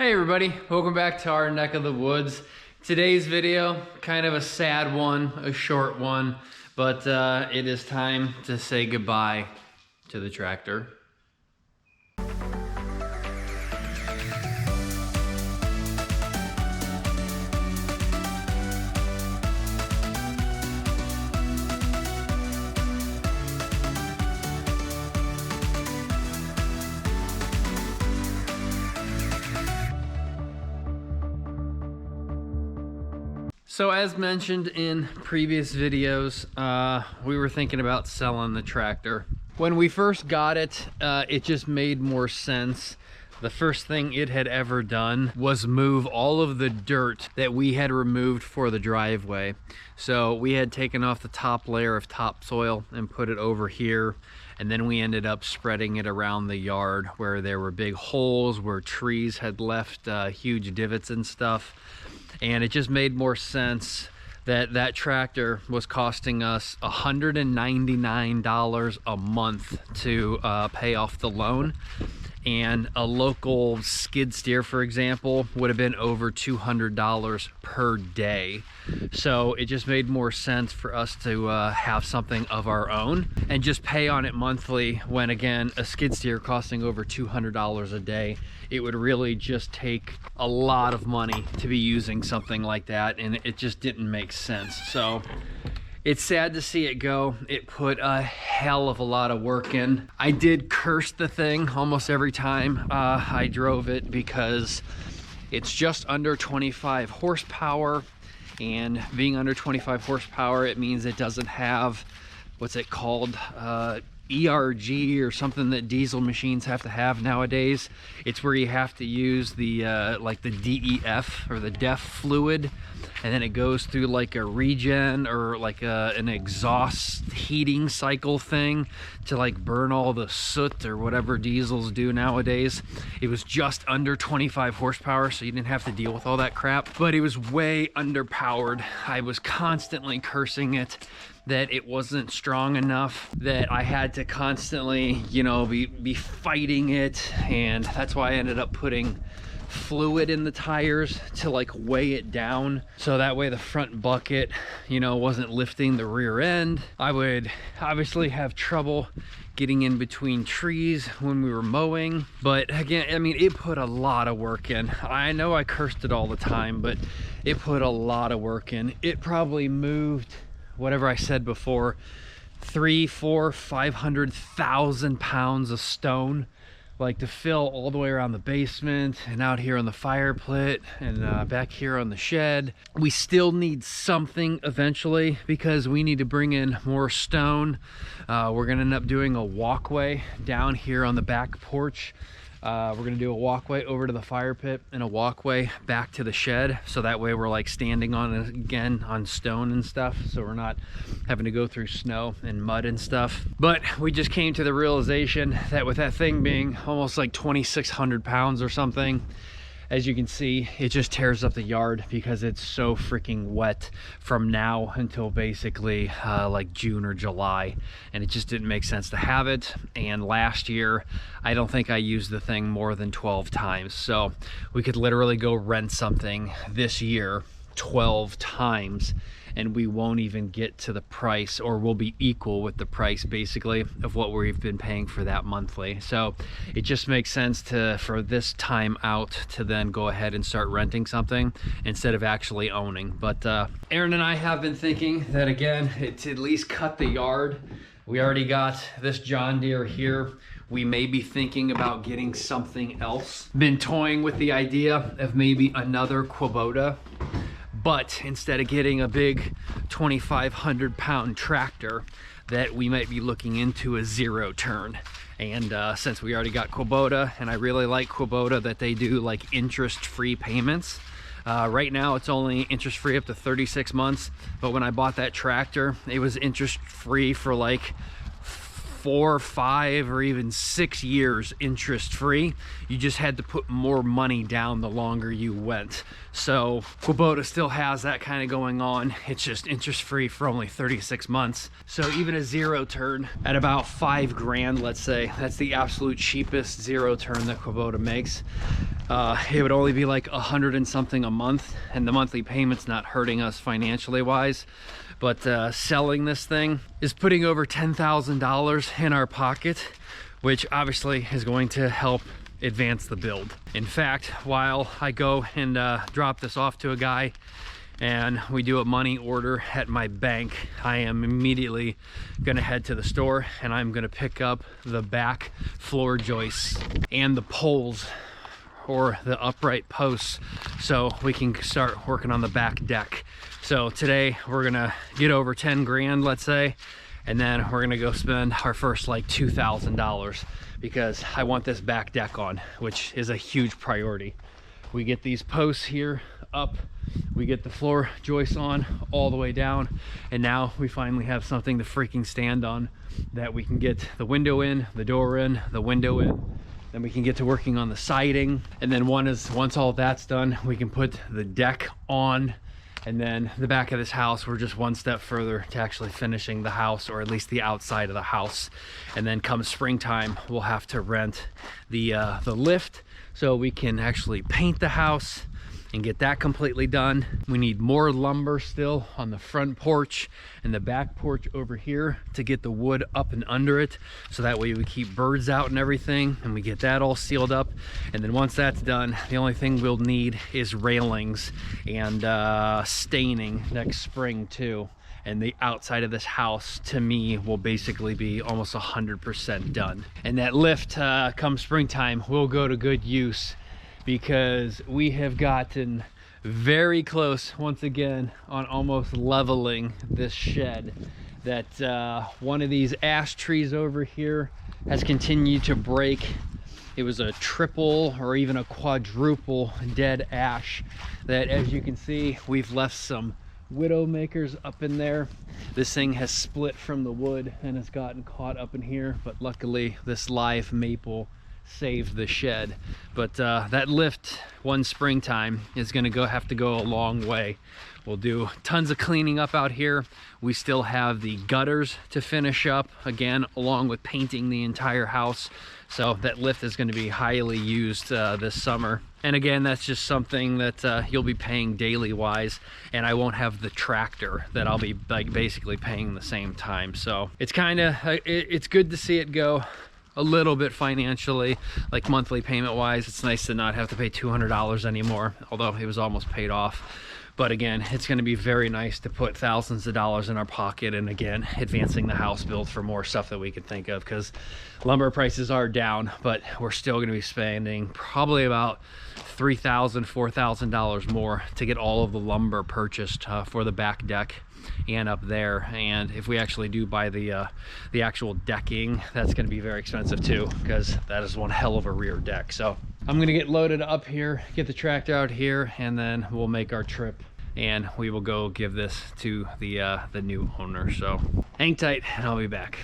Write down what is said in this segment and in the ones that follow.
Hey everybody, welcome back to our neck of the woods. Today's video, kind of a sad one, a short one, but it is time to say goodbye to the tractor. So as mentioned in previous videos, we were thinking about selling the tractor. When we first got it, it just made more sense. The first thing it had ever done was move all of the dirt that we had removed for the driveway. So we had taken off the top layer of topsoil and put it over here. And then we ended up spreading it around the yard where there were big holes, where trees had left huge divots and stuff. And it just made more sense that that tractor was costing us $199 a month to pay off the loan. And a local skid steer, for example, would have been over $200 per day. So it just made more sense for us to have something of our own and just pay on it monthly, when again, a skid steer costing over $200 a day. It would really just take a lot of money to be using something like that, and it just didn't make sense. So it's sad to see it go. It put a hell of a lot of work in. I did curse the thing almost every time I drove it, because it's just under 25 horsepower. And being under 25 horsepower, it means it doesn't have, what's it called? ERG or something that diesel machines have to have nowadays. It's where you have to use the like the DEF or the DEF fluid, and then it goes through like a regen or like an exhaust heating cycle thing to like burn all the soot or whatever diesels do nowadays. It was just under 25 horsepower, so you didn't have to deal with all that crap, but it was way underpowered. I was constantly cursing it that it wasn't strong enough, that I had to constantly, you know, be fighting it. And that's why I ended up putting fluid in the tires to like weigh it down, so that way the front bucket, you know, wasn't lifting the rear end. I would obviously have trouble getting in between trees when we were mowing, but again, I mean, it put a lot of work in. I know I cursed it all the time, but it put a lot of work in. It probably moved, whatever I said before, 300,000, 400,000, 500,000 pounds of stone, like to fill all the way around the basement and out here on the fire pit and back here on the shed. We still need something eventually, because we need to bring in more stone. We're gonna end up doing a walkway down here on the back porch. We're gonna do a walkway over to the fire pit and a walkway back to the shed, so that way we're like standing on it again on stone and stuff, so we're not having to go through snow and mud and stuff. But we just came to the realization that with that thing being almost like 2,600 pounds or something, as you can see, it just tears up the yard because it's so freaking wet from now until basically like June or July, and it just didn't make sense to have it. And last year, I don't think I used the thing more than 12 times. So we could literally go rent something this year 12 times and we won't even get to the price, or we'll be equal with the price basically of what we've been paying for that monthly. So it just makes sense to, for this time out, to then go ahead and start renting something instead of actually owning. But Aaron and I have been thinking that, again, to at least cut the yard. We already got this John Deere here. We may be thinking about getting something else. Been toying with the idea of maybe another Kubota, but instead of getting a big 2,500 pound tractor, that we might be looking into a zero turn. And since we already got Kubota, and I really like Kubota that they do like interest-free payments. Right now it's only interest-free up to 36 months, but when I bought that tractor, it was interest-free for like 4, 5, or even 6 years interest-free. You just had to put more money down the longer you went. So Kubota still has that kind of going on. It's just interest-free for only 36 months. So even a zero turn at about 5 grand, let's say, that's the absolute cheapest zero turn that Kubota makes. it would only be like 100 and something a month, and the monthly payment's not hurting us financially wise. But selling this thing is putting over $10,000 in our pocket, which obviously is going to help advance the build. In fact, while I go and drop this off to a guy and we do a money order at my bank, I am immediately gonna head to the store and I'm gonna pick up the back floor joists and the poles or the upright posts so we can start working on the back deck. So today we're gonna get over 10 grand, let's say, and then we're gonna go spend our first like $2,000 because I want this back deck on, which is a huge priority. We get these posts here up, we get the floor joists on all the way down, and now we finally have something to freaking stand on that we can get the window in, the door in, the window in. Then we can get to working on the siding, and then once all that's done, we can put the deck on. And then the back of this house, we're just one step further to actually finishing the house, or at least the outside of the house. And then come springtime, we'll have to rent the lift so we can actually paint the house and get that completely done. We need more lumber still on the front porch and the back porch over here to get the wood up and under it, so that way we keep birds out and everything, and we get that all sealed up. And then once that's done, the only thing we'll need is railings and staining next spring too. And the outside of this house, to me, will basically be almost 100% done. And that lift, come springtime, will go to good use, because we have gotten very close once again on almost leveling this shed. That one of these ash trees over here has continued to break. It was a triple or even a quadruple dead ash that, as you can see, we've left some widow makers up in there. This thing has split from the wood and has gotten caught up in here, but luckily this live maple saved the shed. But that lift one springtime is going to have to go a long way. We'll do tons of cleaning up out here. We still have the gutters to finish up, again, along with painting the entire house. So that lift is going to be highly used this summer. And again, that's just something that you'll be paying daily wise, and I won't have the tractor that I'll be like basically paying the same time. So it's kind of it's good to see it go a little bit financially, like monthly payment wise. It's nice to not have to pay $200 anymore, although it was almost paid off. But again, it's going to be very nice to put thousands of dollars in our pocket, and again, advancing the house build for more stuff that we could think of, because lumber prices are down, but we're still going to be spending probably about $3,000, $4,000 more to get all of the lumber purchased for the back deck and up there. And if we actually do buy the actual decking, that's going to be very expensive too, because that is one hell of a rear deck. So I'm going to get loaded up here, get the tractor out here, and then we'll make our trip and we will go give this to the new owner. So hang tight and I'll be back.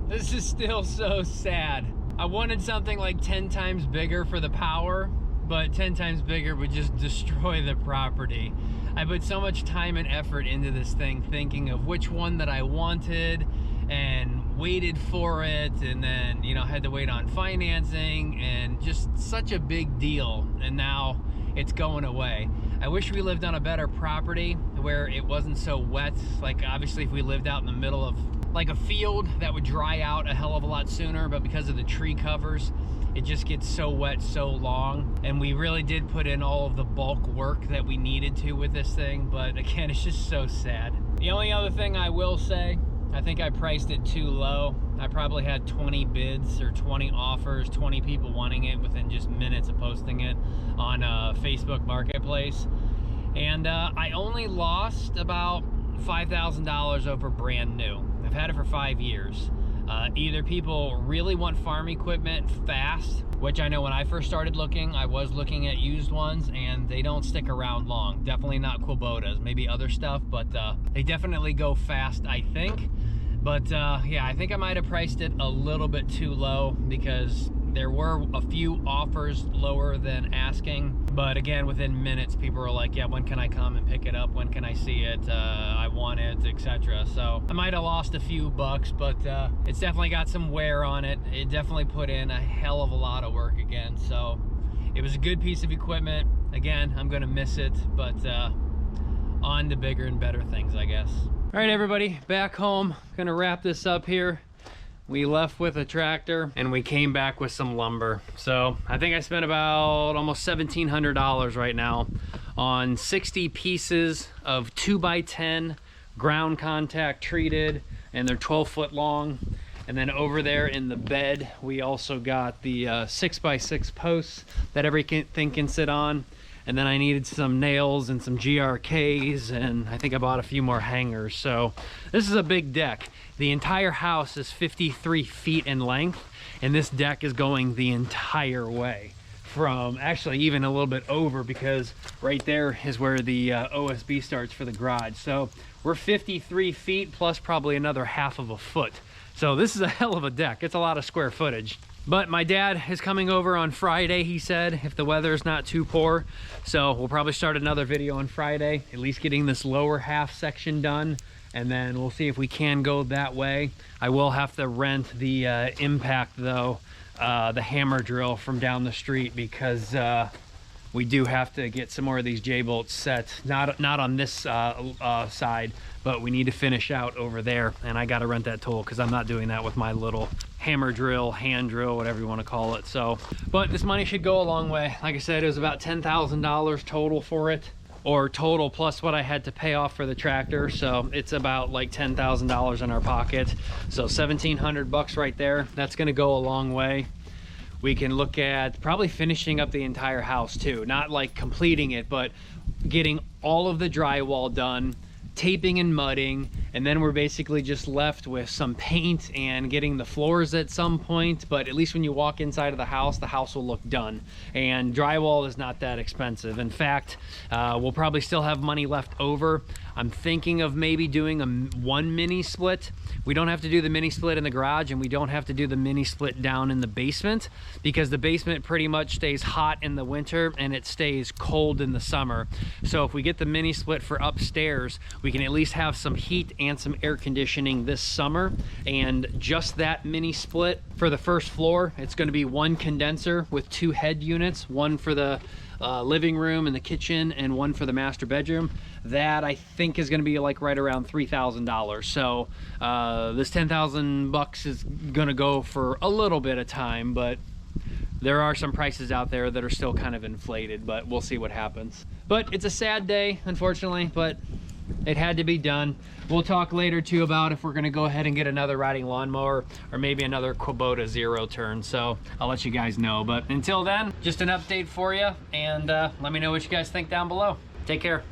This is still so sad. I wanted something like 10 times bigger for the power, but 10 times bigger would just destroy the property. I put so much time and effort into this thing, thinking of which one that I wanted, and waited for it, and then, you know, had to wait on financing, and just such a big deal, and now it's going away. I wish we lived on a better property where it wasn't so wet. Like, obviously if we lived out in the middle of like a field, that would dry out a hell of a lot sooner, but because of the tree covers, it just gets so wet so long. And we really did put in all of the bulk work that we needed to with this thing, but again, it's just so sad. The only other thing I will say, I think I priced it too low. I probably had 20 bids or 20 offers, 20 people wanting it within just minutes of posting it on Facebook Marketplace. And I only lost about $5,000 over brand new. I've had it for 5 years. Either people really want farm equipment fast, which I know when I first started looking, I was looking at used ones, and they don't stick around long. Definitely not Kubotas, maybe other stuff, but they definitely go fast, I think. But yeah, I think I might have priced it a little bit too low, because there were a few offers lower than asking. But again, within minutes, people were like, yeah, when can I come and pick it up? When can I see it? I want it, etc. So I might have lost a few bucks, but it's definitely got some wear on it. It definitely put in a hell of a lot of work again. So it was a good piece of equipment. Again, I'm gonna miss it, but on to bigger and better things, I guess. All right, everybody, back home. Gonna wrap this up here. We left with a tractor and we came back with some lumber. So I think I spent about almost $1,700 right now on 60 pieces of 2x10 ground contact treated, and they're 12 foot long. And then over there in the bed, we also got the 6x6 posts that everything can sit on. And then I needed some nails and some GRKs, and I think I bought a few more hangers. So this is a big deck. The entire house is 53 feet in length, and this deck is going the entire way, from actually even a little bit over, because right there is where the OSB starts for the garage. So we're 53 feet plus probably another half of a foot. So this is a hell of a deck. It's a lot of square footage. But my dad is coming over on Friday, he said, if the weather's not too poor. So we'll probably start another video on Friday, at least getting this lower half section done. And then we'll see if we can go that way. I will have to rent the Impact though, the hammer drill from down the street, because we do have to get some more of these J-bolts set. Not on this side, but we need to finish out over there. And I gotta rent that tool, because I'm not doing that with my little hammer drill, hand drill, whatever you want to call it. So, but this money should go a long way. Like I said, it was about $10,000 total for it, or total plus what I had to pay off for the tractor. So it's about like $10,000 in our pocket. So 1,700 bucks right there. That's going to go a long way. We can look at probably finishing up the entire house too. Not like completing it, but getting all of the drywall done, taping and mudding, and then we're basically just left with some paint and getting the floors at some point. But at least when you walk inside of the house will look done. And drywall is not that expensive. In fact, we'll probably still have money left over. I'm thinking of maybe doing one mini split. We don't have to do the mini split in the garage, and we don't have to do the mini split down in the basement, because the basement pretty much stays hot in the winter and it stays cold in the summer. So if we get the mini split for upstairs, we can at least have some heat and some air conditioning this summer. And just that mini split for the first floor, it's going to be one condenser with 2 head units, one for the living room and the kitchen, and one for the master bedroom. That I think is going to be like right around $3,000. So this 10,000 bucks is going to go for a little bit of time, but there are some prices out there that are still kind of inflated, but we'll see what happens. But it's a sad day, unfortunately, but it had to be done. We'll talk later too about if we're going to go ahead and get another riding lawnmower, or maybe another Kubota 0 turn. So I'll let you guys know. But until then, just an update for you, and let me know what you guys think down below. Take care.